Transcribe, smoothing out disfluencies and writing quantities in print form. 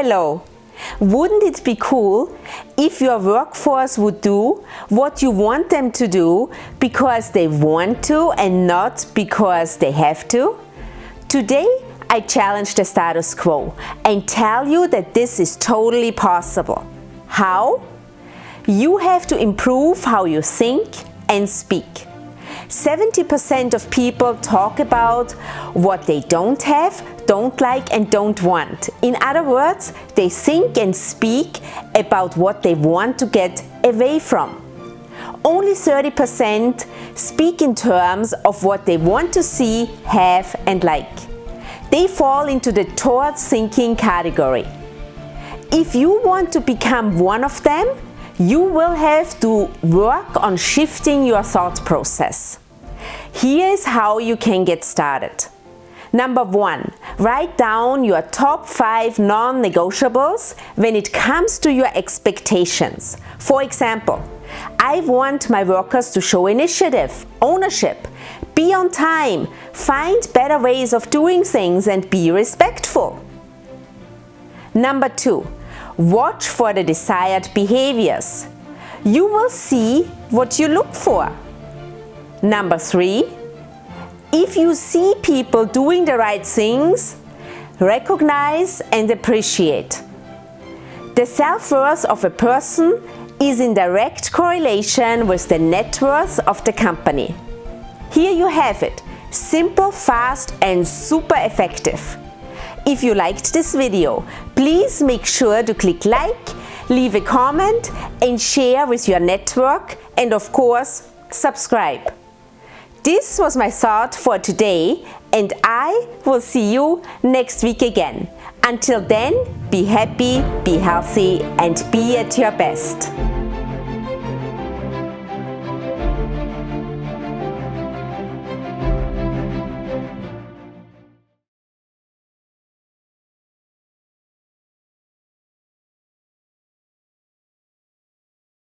Hello! Wouldn't it be cool if your workforce would do what you want them to do because they want to and not because they have to? Today, I challenge the status quo and tell you that this is totally possible. How? You have to improve how you think and speak. 70% of people talk about what they don't have, don't like and don't want. In other words, they think and speak about what they want to get away from. Only 30% speak in terms of what they want to see, have and like. They fall into the Tort Thinking category. If you want to become one of them, you will have to work on shifting your thought process. Here is how you can get started. Number 1, write down your top 5 non-negotiables when it comes to your expectations. For example, I want my workers to show initiative, ownership, be on time, find better ways of doing things and be respectful. Number 2, watch for the desired behaviors. You will see what you look for. Number 3, if you see people doing the right things, recognize and appreciate. The self-worth of a person is in direct correlation with the net worth of the company. Here you have it, simple, fast and super effective. If you liked this video, please make sure to click like, leave a comment and share with your network and of course, subscribe. This was my thought for today and I will see you next week again. Until then, be happy, be healthy and be at your best.